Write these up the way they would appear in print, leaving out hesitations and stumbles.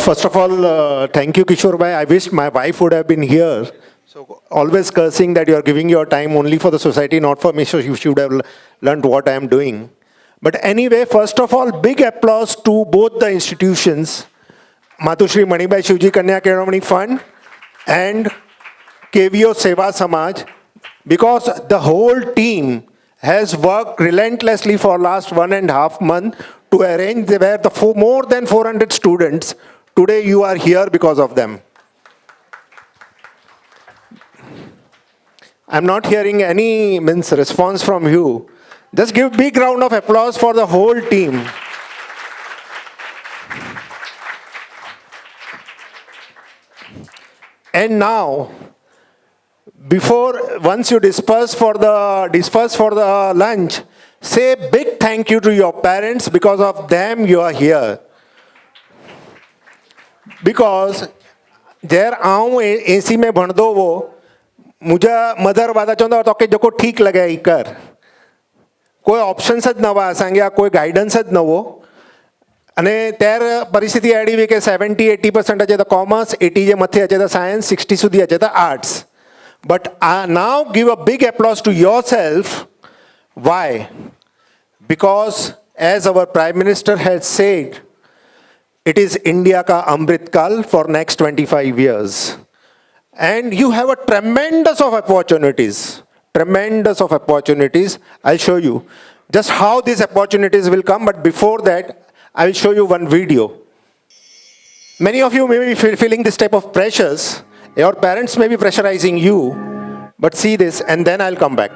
First of all, thank you, Kishore bhai. I wish my wife would have been here. So always cursing that you are giving your time only for the society, not for me. So you should have learned what I am doing. But anyway, first of all, big applause to both the institutions, Matushri Manibai Shivji Kanya Keramani Fund and KVO Seva Samaj, because the whole team has worked relentlessly for last 1.5 months to arrange where the more than 400 students, today you are here because of them. I'm not hearing any response from you. Just give big round of applause for the whole team. And now, once you disperse for the lunch, say big thank you to your parents. Because of them you are here. Because जर आऊँ AC में भण दो वो मुझे mother वादा चाहता तो के जो ठीक लगे ही कर कोई ऑप्शन्स જ નવા सांग्या कोई गाइडन्स જ નવો અને ત્યારે પરિસ્થિતિ એવી કે 70-80% હશે તો કોમર્સ 80 જે મથે હશે તો સાયન્સ 60 સુધી હશે તો arts but now give a big applause to yourself. Why? Because as our Prime Minister has said, it is India ka Amrit Kal for next 25 years. And you have a tremendous of opportunities. Tremendous of opportunities. I'll show you just how these opportunities will come. But before that, I will show you one video. Many of you may be feeling this type of pressures. Your parents may be pressurizing you. But see this and then I'll come back.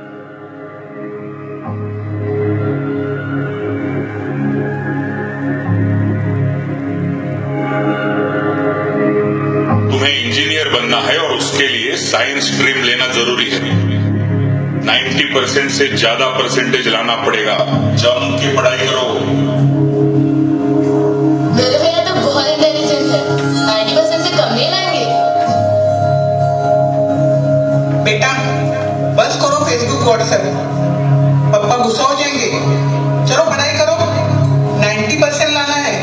तुम्हें engineer बनना है और उसके लिए science stream लेना जरूरी है. 90% से ज्यादा परसेंटेज लाना पड़ेगा. जम के पढ़ाई करो. मेरे भैया तो बहुत इंटेलिजेंट है. 90% से कम नहीं लाएंगे. बेटा बस करो फेसबुक व्हाट्सएप. पापा गुस्सा हो जाएंगे. चलो पढ़ाई करो. 90% लाना है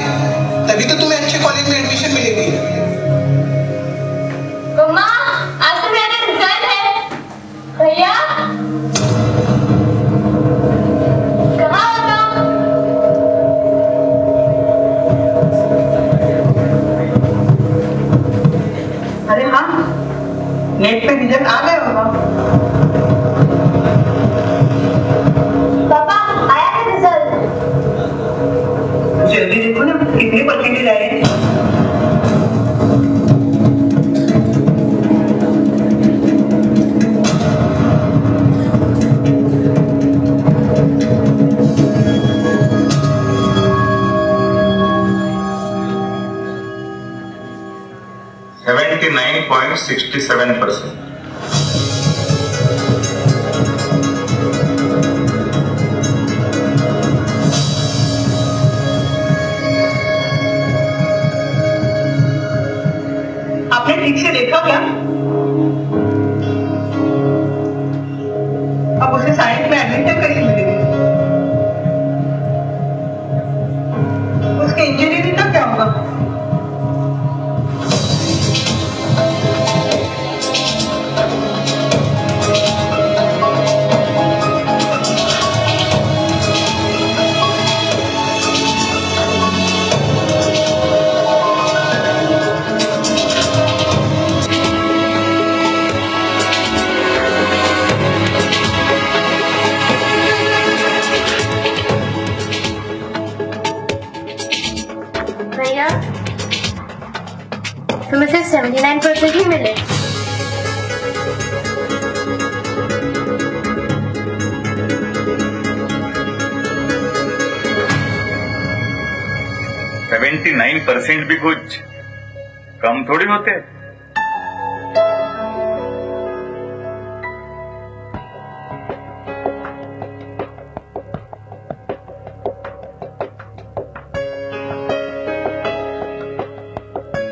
तभी तो तुम्हें अच्छे कॉलेज में एडमिशन मिलेगी. मम्मा आज तो मेरा रिजल्ट है. भैया कहाँ हो तुम? अरे हाँ नेट पे रिजल्ट आ गया होगा. पापा आया है रिजल्ट. जल्दी देखो ना कितने परसेंटेज आए. .67%. आपने ठीक से देखा क्या? अब उसे साइंस में एडमिशन कैसे मिलेगी? उसके इंजीनियरिंग का क्या होगा? भैया तुम्हें सिर्फ 79% ही मिले. सेवेंटी 79% भी कुछ कम थोड़ी होते.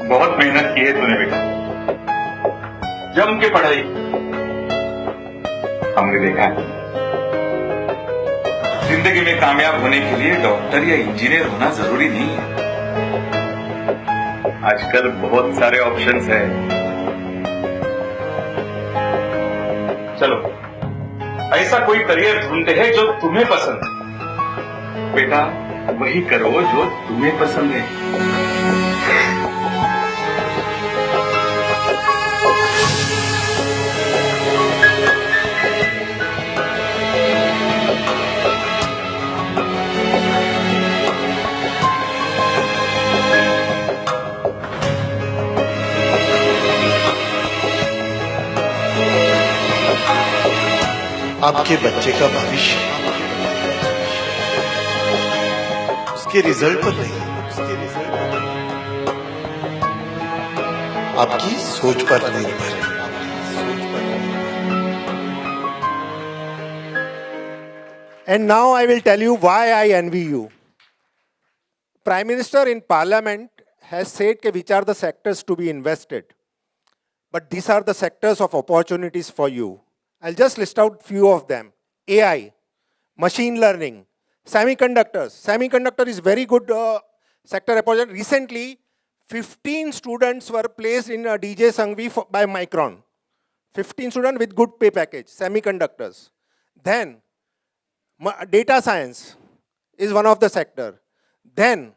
बहुत मेहनत की है तूने बेटा. जम के पढ़ाई. हमने देखा है जिंदगी में कामयाब होने के लिए डॉक्टर या इंजीनियर होना जरूरी नहीं है. आजकल बहुत सारे ऑप्शंस हैं। चलो ऐसा कोई करियर ढूंढते हैं जो तुम्हें पसंद है। बेटा वही करो जो तुम्हें पसंद है। आपके बच्चे का भविष्य उसके रिजल्ट पर नहीं, आपकी सोच पर निर्भर है। And now I will tell you why I envy you. Prime Minister in Parliament has said that which are the sectors to be invested. But these are the sectors of opportunities for you. I'll just list out few of them. AI, machine learning, semiconductors. Semiconductor is very good sector opportunity. Recently, 15 students were placed in a DJ Sanghvi by Micron. 15 students with good pay package, semiconductors. Then, data science is one of the sector. Then,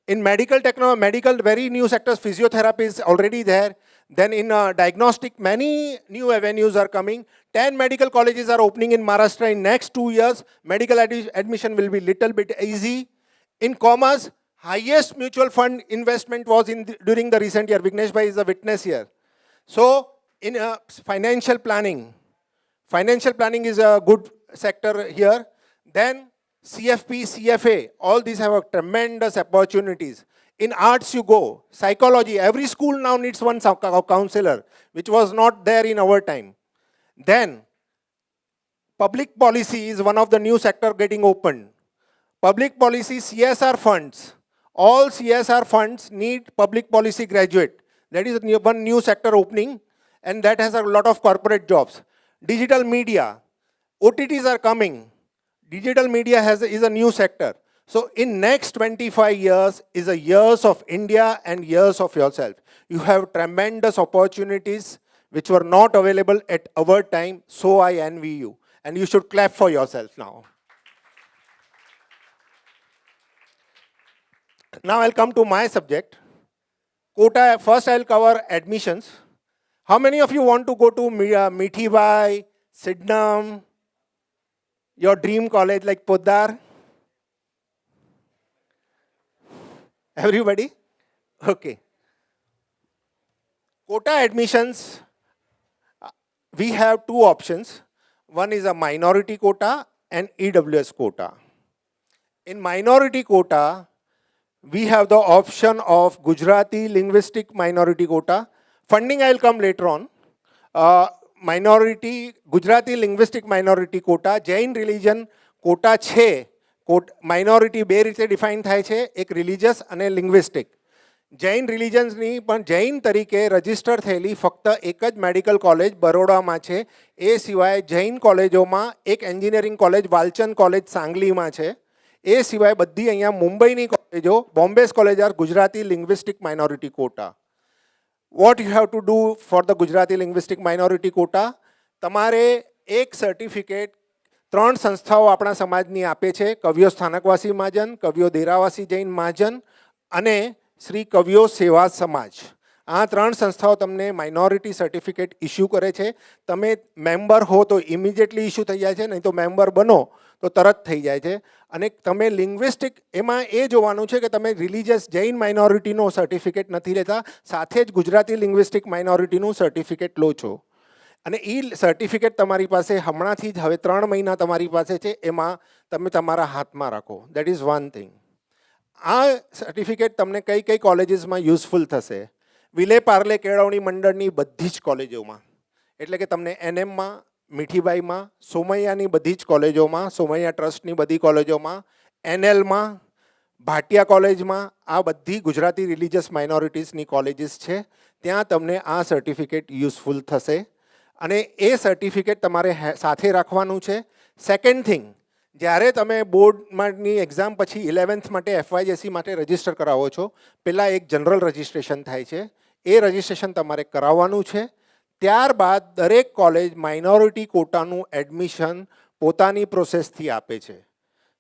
in medical technology, medical very new sectors, physiotherapy is already there. Then in diagnostic, many new avenues are coming. 10 medical colleges are opening in Maharashtra in next 2 years. Medical admission will be little bit easy. In commerce, highest mutual fund investment was during the recent year. Vignesh Bhai is a witness here. So in financial planning is a good sector here. Then CFP, CFA, all these have tremendous opportunities. In arts you go, psychology, every school now needs one counselor, which was not there in our time. Then, public policy is one of the new sector getting opened. Public policy, CSR funds. All CSR funds need public policy graduate. That is one new sector opening, and that has a lot of corporate jobs. Digital media, OTTs are coming. Digital media is a new sector. So in next 25 years is a years of India and years of yourself. You have tremendous opportunities which were not available at our time, so I envy you. And you should clap for yourself now. Now I'll come to my subject. Quota, first I'll cover admissions. How many of you want to go to Mithibai, Sydenham, your dream college like Poddar? Everybody? Okay. Quota admissions, we have two options. One is a minority quota and EWS quota. In minority quota, we have the option of Gujarati linguistic minority quota. Funding I will come later on. Gujarati linguistic minority quota, Jain religion quota છે. Minority બે રીતે define થાય છે, એક religious અને linguistic. Jain રિલિજન્સની પણ જૈન તરીકે register થયેલી ફક્ત એક જ મેડિકલ કોલેજ બરોડામાં છે. એ સિવાય જૈન કોલેજોમાં એક એન્જિનિયરિંગ કોલેજ વાલચંદ કોલેજ સાંગલીમાં છે. એ સિવાય બધી અહીંયા મુંબઈની કોલેજો, Bombay's college are Gujarati linguistic minority quota. What you have to do for the Gujarati linguistic minority quota? તમારે એક સર્ટિફિકેટ 3 સંસ્થાઓ આપણા સમાજની આપે છે, કવિઓ સ્થાનકવાસી મહાજન, કવિઓ દેરાવાસી જૈન મહાજન અને શ્રી કવિઓ સેવા સમાજ. આ 3 સંસ્થાઓ તમને માઇનોરિટી સર્ટિફિકેટ ઇસ્યુ કરે છે. તમે મેમ્બર હો તો ઇમિડિયેટલી ઇસ્યુ થઈ જાય છે, નહીં તો મેમ્બર બનો તો તરત થઈ જાય છે. અને તમે લિંગ્વિસ્ટિક એમાં એ જોવાનું છે કે તમે રિલિજિયસ જૈન માઇનોરિટીનો સર્ટિફિકેટ નથી લેતા, સાથે જ ગુજરાતી લિંગ્વિસ્ટિક માઇનોરિટીનું સર્ટિફિકેટ લો છો. અને એ સર્ટિફિકેટ તમારી પાસે હમણાંથી જ હવે 3 મહિના તમારી પાસે છે, એમાં તમે તમારા હાથમાં રાખો. That is one thing. આ સર્ટિફિકેટ તમને કઈ કઈ કોલેજીસમાં યુઝફુલ થશે? વિલે પાર્લે કેળવણી મંડળની બધી જ કોલેજોમાં, એટલે કે તમને એનએમમાં, મીઠીબાઈમાં, સોમૈયાની બધી જ કોલેજોમાં, સોમૈયા ટ્રસ્ટની બધી કોલેજોમાં, એનએલમાં, ભાટિયા કોલેજમાં, આ બધી ગુજરાતી રિલિજિયસ માઇનોરિટીઝની કોલેજીસ છે. ત્યાં તમને આ સર્ટિફિકેટ યુઝફુલ થશે. અને એ સર્ટિફિકેટ તમારે સાથે રાખવાનું છે. સેકન્ડ થિંગ, જ્યારે તમે બોર્ડમાંની એક્ઝામ પછી 11th માટે FYJC માટે રજિસ્ટર કરાવો છો, પહેલાં એક જનરલ રજિસ્ટ્રેશન થાય છે. એ રજિસ્ટ્રેશન તમારે કરાવવાનું છે. ત્યારબાદ દરેક કોલેજ માઇનોરિટી કોટાનું એડમિશન પોતાની પ્રોસેસથી આપે છે.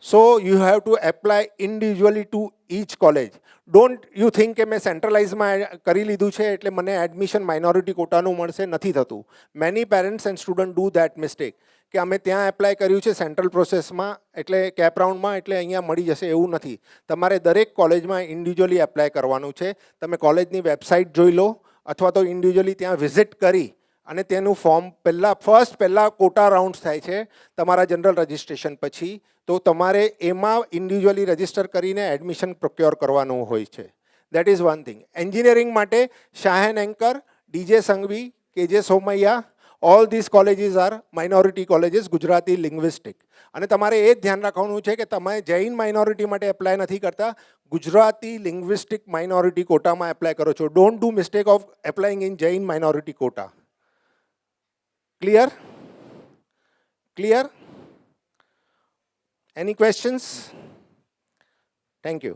So you have to apply individually to each college. Don't you think કે મેં સેન્ટ્રલાઇઝમાં કરી લીધું છે એટલે મને એડમિશન માઇનોરિટી કોટાનું મળશે. નથી થતું. Many parents and student do that mistake કે અમે ત્યાં એપ્લાય કર્યું છે સેન્ટ્રલ પ્રોસેસમાં એટલે કેપ રાઉન્ડમાં એટલે અહીંયા મળી જશે, એવું નથી. તમારે દરેક કોલેજમાં ઇન્ડિવિજ્યુઅલી એપ્લાય કરવાનું છે. તમે કોલેજની વેબસાઇટ જોઈ લો અથવા તો ઇન્ડિવિજ્યુઅલી ત્યાં વિઝિટ કરી અને તેનું ફોર્મ પહેલાં કોટા રાઉન્ડ્સ થાય છે તમારા જનરલ રજિસ્ટ્રેશન પછી. તો તમારે એમાં ઇન્ડિવિજ્યુઅલી રજિસ્ટર કરીને એડમિશન પ્રોક્યોર કરવાનું હોય છે. That is one thing. Engineering માટે Shah and Anchor, DJ Sanghvi, KJ Somaiya, all this colleges are minority colleges Gujarati linguistic. અને તમારે એ જ ધ્યાન રાખવાનું છે કે તમે જૈન માઇનોરિટી માટે એપ્લાય નથી કરતા, ગુજરાતી લિંગ્વિસ્ટિક માઇનોરિટી કોટામાં એપ્લાય કરો છો. Don't do mistake of applying in Jain minority quota. Clear? Clear? Any questions? Thank you.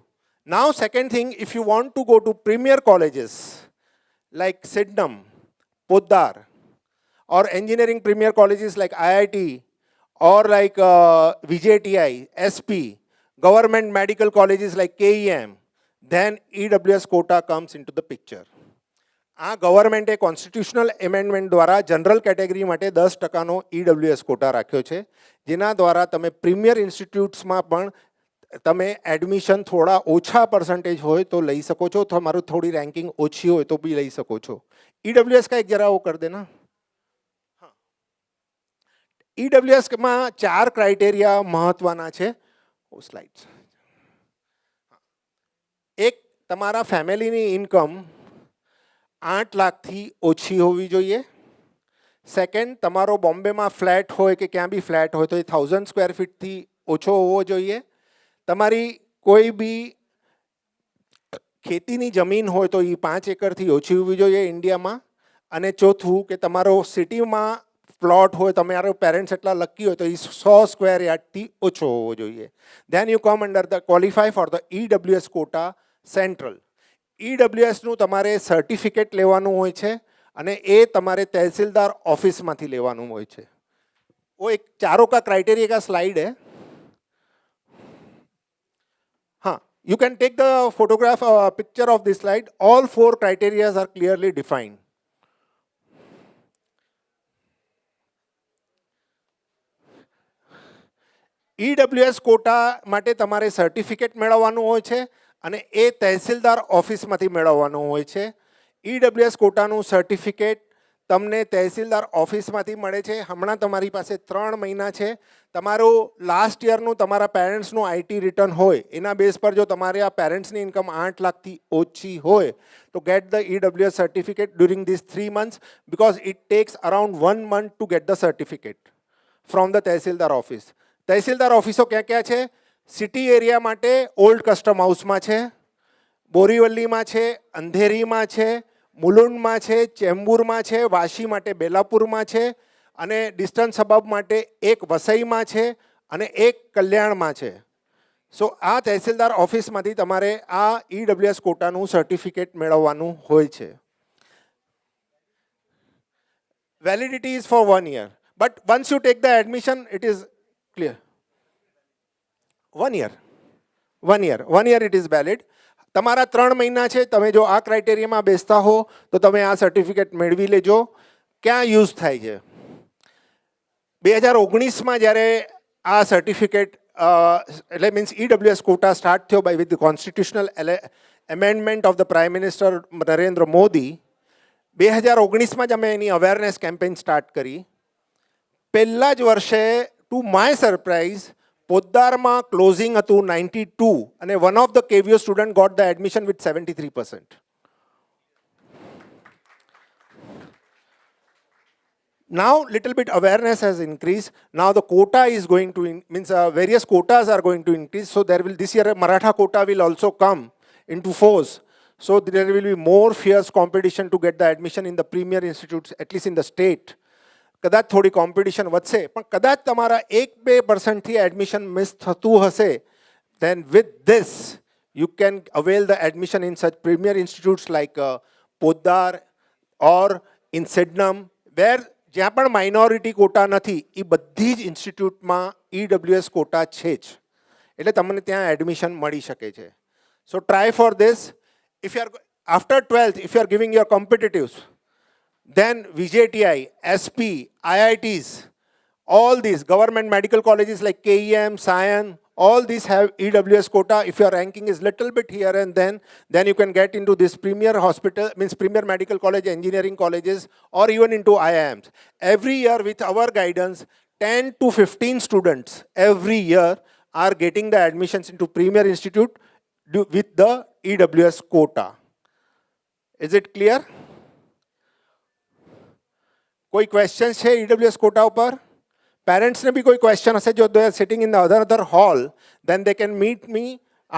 Now, second thing, if you want to go to premier colleges like Sydenham, Poddar, or engineering premier colleges like IIT, or like VJTI, SP, government medical colleges like KEM, then EWS quota comes into the picture. આ ગવર્મેન્ટે constitutional amendment દ્વારા general category માટે 10%નો EWS quota રાખ્યો છે, જેના દ્વારા તમે premier ઇન્સ્ટિટ્યૂટ્સમાં પણ તમે એડમિશન થોડા ઓછા પર્સન્ટેજ હોય તો લઈ શકો છો, તમારું થોડી રેન્કિંગ ઓછી હોય તો બી લઈ શકો છો. EWS का एक जरा वो कर देना. हाँ, EWS માં 4 ક્રાઇટેરિયા મહત્વના છે. ઓ સ્લાઇડ્સ. એક, તમારા ફેમિલીની ઇન્કમ 8 લાખથી ઓછી હોવી જોઈએ. સેકન્ડ, તમારો બોમ્બેમાં ફ્લેટ હોય કે ક્યાં બી ફ્લેટ હોય તો એ 1000 સ્ક્વેર ફીટથી ઓછો હોવો જોઈએ. તમારી કોઈ બી ખેતીની જમીન હોય તો એ 5 એકરથી ઓછી હોવી જોઈએ ઇન્ડિયામાં. અને ચોથું કે તમારો સિટીમાં પ્લોટ હોય, તમારો પેરેન્ટ્સ એટલા લકી હોય તો એ 100 સ્ક્વેર યાર્ડથી ઓછો હોવો જોઈએ. Then you come under the qualify for the EWS quota central. EWSનું તમારે સર્ટિફિકેટ લેવાનું હોય છે અને એ તમારે તહેસીલદાર ઓફિસમાંથી લેવાનું હોય છે. वो एक चारों का क्राइटेरिया का स्लाइड है. हाँ, you can take the photograph picture of this slide. All 4 criteria are clearly defined. EWS quota માટે તમારે સર્ટિફિકેટ મેળવવાનું હોય છે અને એ તહેસીલદાર ઓફિસમાંથી મેળવવાનું હોય છે. EWS કોટાનું સર્ટિફિકેટ તમને તહેસીલદાર ઓફિસમાંથી મળે છે. હમણાં તમારી પાસે 3 મહિના છે. તમારું લાસ્ટ યરનું તમારા પેરેન્ટ્સનું IT રિટર્ન હોય એના બેઝ પર જો તમારે આ પેરેન્ટ્સની ઇન્કમ 8 લાખથી ઓછી હોય તો get the EWS certificate during this 3 months because it takes around 1 month to get the certificate from the tehsildar office. Tehsildar ઓફિસો ક્યાં ક્યાં છે? સિટી એરિયા માટે ઓલ્ડ કસ્ટમ હાઉસમાં છે, બોરીવલીમાં છે, અંધેરીમાં છે, મુલુંડમાં છે, ચેમ્બુરમાં છે, વાશી માટે બેલાપુરમાં છે અને ડિસ્ટન્સ સબબ માટે એક વસઈમાં છે અને એક કલ્યાણમાં છે. સો આ તહેસીલદાર ઓફિસમાંથી તમારે આ EWS કોટાનું સર્ટિફિકેટ મેળવવાનું હોય છે. Validity is four 1 year, but once you take the admission it is clear. 1 year. 1 year. 1 year it is valid. તમારા 3 મહિના છે. તમે જો આ ક્રાઇટેરિયામાં બેસતા હો તો તમે આ સર્ટિફિકેટ મેળવી લેજો. ક્યાં યુઝ થાય છે? 2019માં જ્યારે આ સર્ટિફિકેટ એટલે મીન્સ EWS કોટા સ્ટાર્ટ થયો by with the constitutional amendment of the prime minister Narendra Modi. 2019માં જ અમે એની અવેરનેસ કેમ્પેઇન સ્ટાર્ટ કરી. પહેલા જ વર્ષે ટુ માય સરપ્રાઇઝ પોદ્દારમાં ક્લોઝિંગ હતું 92 અને one of the KVO student got the admission with 73%. Now little bit awareness has increased. Now the quota is going to various quotas are going to increase. So there will this year Maratha quota will also come into force. So there will be more fierce competition to get the admission in the premier institutes, at least in the state. કદાચ થોડી competition વધશે, પણ કદાચ તમારા 1-2% admission miss થતું હશે, then with this you can avail the admission in such premier institutes like Poddar or in Sydenham, where જ્યાં પણ માઇનોરિટી કોટા નથી એ બધી જ ઇન્સ્ટિટ્યૂટમાં EWS કોટા છે જ, એટલે તમને ત્યાં એડમિશન મળી શકે છે. So try for this. If you are after 12th, if you are giving your competitives, then VJTI, SP, IITs, all these government medical colleges like KEM, Sion, all these have EWS quota. If your ranking is little bit here and then you can get into this premier hospital, means premier medical college, engineering colleges, or even into IIMs. Every year with our guidance, 10 to 15 students every year are getting the admissions into premier institute with the EWS quota. Is it clear? કોઈ question છે EWS quota ઉપર? પેરેન્ટ્સને બી કોઈ question હશે, જો they are sitting in the other hall, then they can meet me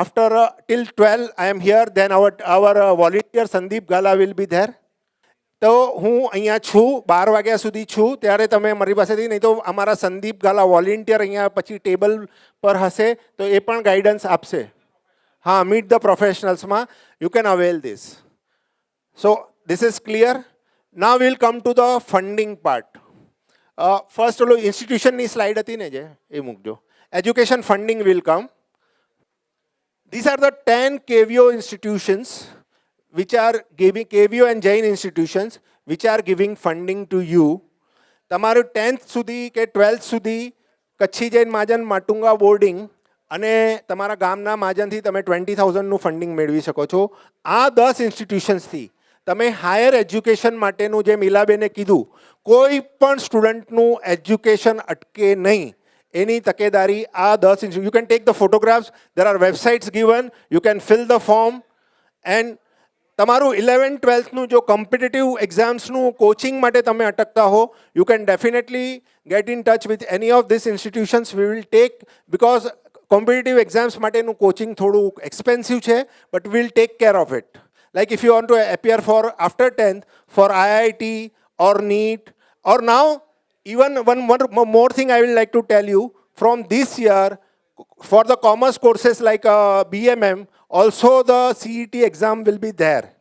after till 12 I am here, then our volunteer Sandeep Gala will be there. તો હું અહીંયા છું 12 વાગ્યા સુધી છું, ત્યારે તમે મારી પાસેથી, નહીં તો અમારા સંદીપ ગાલા વોલેન્ટિયર અહીંયા પછી ટેબલ પર હશે તો એ પણ ગાઈડન્સ આપશે. હા, મીટ ધ પ્રોફેશનલ્સમાં you can avail this. So this is clear. Now we'll come to the funding part. First, institution slide હતી ને જે એ મૂકજો. Education funding will come. These are the 10 KVO institutions which are giving, KVO and Jain institutions which are giving funding to you. તમારું 10th સુધી કે 12th સુધી કચ્છી જૈન મહાજન Matunga boarding અને તમારા ગામના મહાજનથી તમે 20,000નું ફંડિંગ મેળવી શકો છો. આ 10 ઇન્સ્ટિટ્યુશન્સથી તમે હાયર એજ્યુકેશન માટેનું, જે મીલાબેને કીધું, કોઈ પણ સ્ટુડન્ટનું એજ્યુકેશન અટકે નહીં એની તકેદારી આ 10 institute. You can take the photographs, there are websites given, you can fill the form. And તમારું 11-12નું જો કોમ્પિટિટિવ એક્ઝામ્સનું કોચિંગ માટે તમે અટકતા હો, you can definitely get in touch with any of this institutions we will take, because competitive exams માટેનું coaching થોડું expensive છે, but we'll take care of it. Like if you want to appear for after 10th for IIT or NEET, or now even one more thing I will like to tell you, from this year for the commerce courses like BMM, also the CET exam will be there.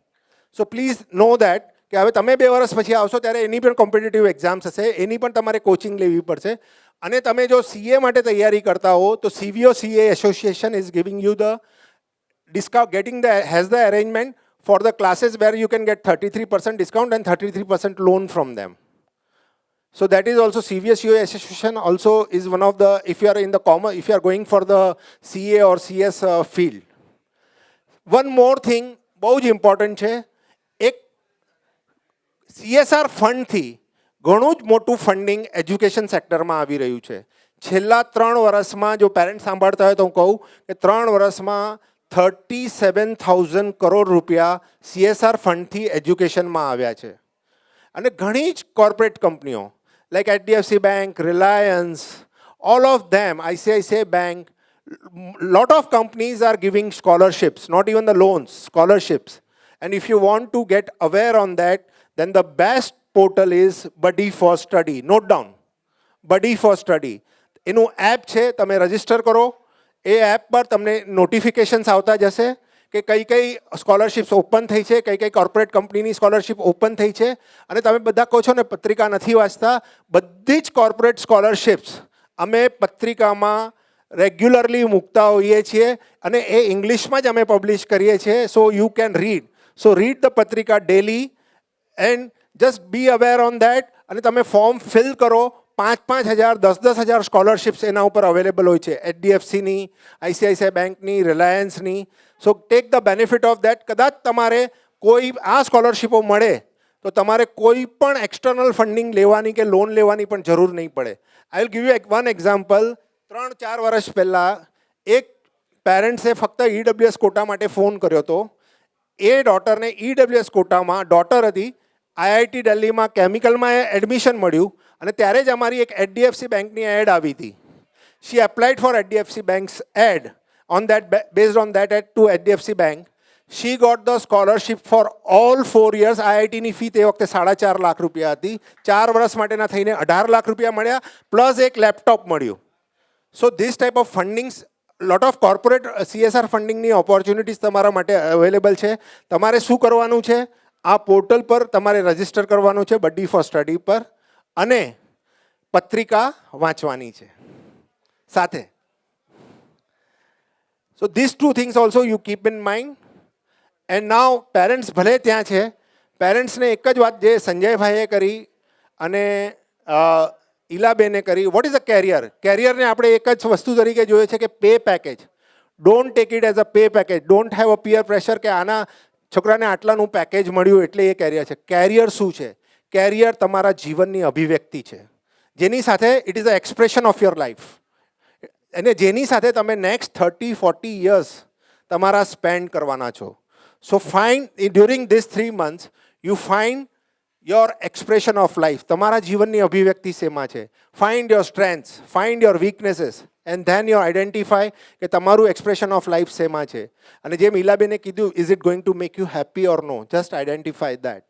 So please know that કે હવે તમે 2 વર્ષ પછી આવશો ત્યારે એની પણ competitive exams હશે, એની પણ તમારે કોચિંગ લેવી પડશે. અને તમે જો CA માટે તૈયારી કરતા હો તો CVO CA Association is giving you the discount, has the arrangement for the classes where you can get 33% discount and 33% loan from them. So that is also CVSUA Association also is one of the, if you are in the if you are going for the CA or CS field. One more thing, બહુ જ important છે, એક CSR ફંડથી ઘણું જ મોટું funding education સેક્ટરમાં આવી રહ્યું છે. છેલ્લા 3 વર્ષમાં જો પેરેન્ટ્સ સાંભળતા હોય તો હું કહું કે 3 વર્ષમાં 37,000 કરોડ રૂપિયા CSR ફંડથી એજ્યુકેશનમાં આવ્યા છે. અને ઘણી જ કોર્પોરેટ કંપનીઓ like HDFC bank, Reliance, all of them, ICICI Bank, lot of companies are giving scholarships, not even the loans, scholarships. And if you want to get aware on that, then the best portal is Buddy for Study. Note down, Buddy for Study. એનું app છે, તમે register કરો. એ app પર તમને notifications આવતા જશે કે કઈ કઈ સ્કોલરશિપ્સ ઓપન થઈ છે, કઈ કઈ કોર્પોરેટ કંપનીની સ્કોલરશિપ ઓપન થઈ છે. અને તમે બધા કહો છો ને પત્રિકા નથી વાંચતા, બધી જ કોર્પોરેટ સ્કોલરશિપ્સ અમે પત્રિકામાં રેગ્યુલરલી મૂકતા હોઈએ છીએ અને એ ઇંગ્લિશમાં જ અમે પબ્લિશ કરીએ છીએ. So you can read. So read the patrika daily and just be aware on that. અને તમે ફોર્મ ફિલ કરો. 5,000, 10,000 સ્કોલરશિપ્સ એના ઉપર અવેલેબલ હોય છે, HDFCની, ICICI બેંકની, રિલાયન્સની. So take the benefit of that. કદાચ તમારે કોઈ આ સ્કોલરશિપો મળે તો તમારે કોઈ પણ એક્સટર્નલ ફંડિંગ લેવાની કે લોન લેવાની પણ જરૂર નહીં પડે. I will give you one example. 3-4 વર્ષ પહેલાં એક પેરેન્ટ્સે ફક્ત EWS કોટા માટે ફોન કર્યો હતો. એ ડોટરને EWS કોટામાં, ડોટર હતી, IIT દિલ્હીમાં કેમિકલમાં એડમિશન મળ્યું અને ત્યારે જ અમારી એક HDFC બેંકની એડ આવી હતી. She applied for HDFC Bank's ad on that, based on that ad to HDFC Bank. She got the scholarship for all 4 years. આઈઆઈટીની ફી તે વખતે 4.5 લાખ રૂપિયા હતી. 4 વર્ષ માટેના થઈને 18 લાખ રૂપિયા મળ્યા, પ્લસ એક લેપટોપ મળ્યું. So this type of fundings, lot of corporate CSR ફંડિંગની ઓપોર્ચ્યુનિટીઝ તમારા માટે અવેલેબલ છે. તમારે શું કરવાનું છે, આ પોર્ટલ પર તમારે રજિસ્ટર કરવાનું છે બડી ફોર સ્ટડી પર, અને પત્રિકા વાંચવાની છે સાથે. So this 2 things also you keep in mind. And now parents ભલે ત્યાં છે, પેરેન્ટ્સને એક જ વાત જે સંજયભાઈએ કરી અને ઈલાબેને કરી, વોટ ઇઝ અ કેરિયર. કેરિયરને આપણે એક જ વસ્તુ તરીકે જોઈએ છે કે pay package. Don't take it as a pay package. Don't have a પિયર પ્રેશર કે આના છોકરાને આટલાનું પેકેજ મળ્યું એટલે એ કેરિયર છે. કેરિયર શું છે? કેરિયર તમારા જીવનની અભિવ્યક્તિ છે, જેની સાથે it is a expression of your life, અને જેની સાથે તમે નેક્સ્ટ 30-40 years તમારા સ્પેન્ડ કરવાના છો. So during these 3 months, you find your expression of life. તમારા જીવનની અભિવ્યક્તિ શેમાં છે? Find your strengths, find your weaknesses, and then you identify કે તમારું expression of life શેમાં છે. અને જેમ ઈલાબેને કીધું, is it going to make you happy or no? Just identify that.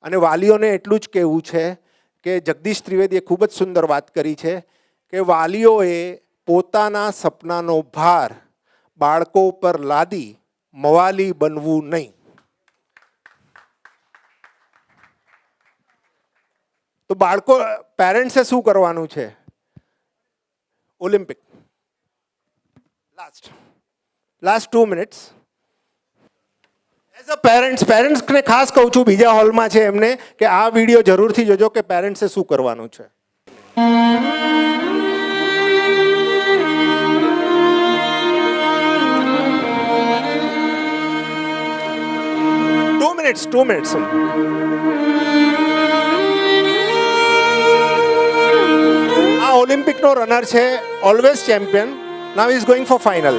અને વાલીઓને એટલું જ કહેવું છે કે જગદીશ ત્રિવેદીએ ખૂબ જ સુંદર વાત કરી છે કે વાલીઓએ પોતાના સપનાનો ભાર બાળકો પર લાદી મવાલી બનવું નહીં. તો બાળકો, પેરેન્ટ્સે શું કરવાનું છે? Olympic last 2 minutes as a પેરેન્ટ્સને ખાસ કહું છું, બીજા હોલમાં છે એમને, કે આ વિડીયો જરૂરથી જોજો કે પેરેન્ટ્સે શું કરવાનું છે. 2 minutes. આ ઓલિમ્પિકનો રનર છે, always champion, now is going for final.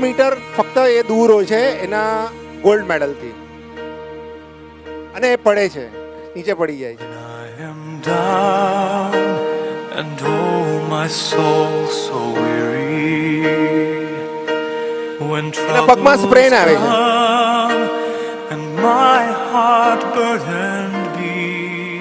Metre ફક્ત એ દૂર હોય છે એના ગોલ્ડ મેડલથી, અને એ પડે છે, નીચે પડી જાય છે. I am down and oh my soul so weary when પગમાં સ્પ્રેન આવે છે. troubles and my heart burdened be,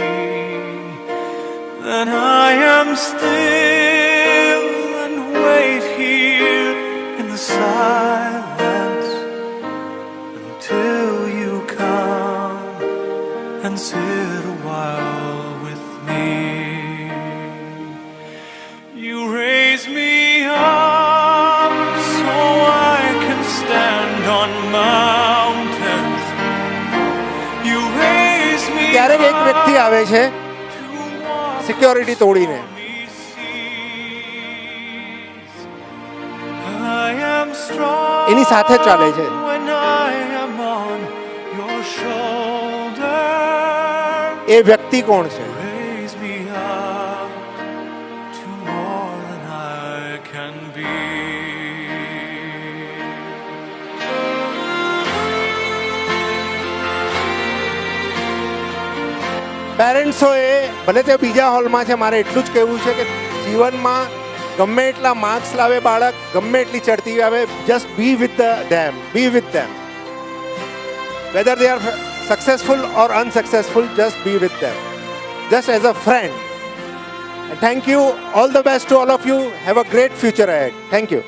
then I am still and wait here in the silence until you come and sit a while with me. You raise me up so I can stand on mountains. You raise me ક્યારેક એક વ્યક્તિ આવે છે security તોડીને. એની સાથે ચાલે છે. એ વ્યક્તિ કોણ છે? પેરેન્ટ્સોએ, ભલે તે બીજા હોલમાં છે, મારે એટલું જ કહેવું છે કે જીવનમાં ગમે એટલા માર્ક્સ લાવે બાળક, ગમે એટલી ચડતી આવે, just be with them, be with them. Whether they are successful or unsuccessful, just be with them, just as a friend. Thank you, all the best to all of you. Have a great future ahead. Thank you.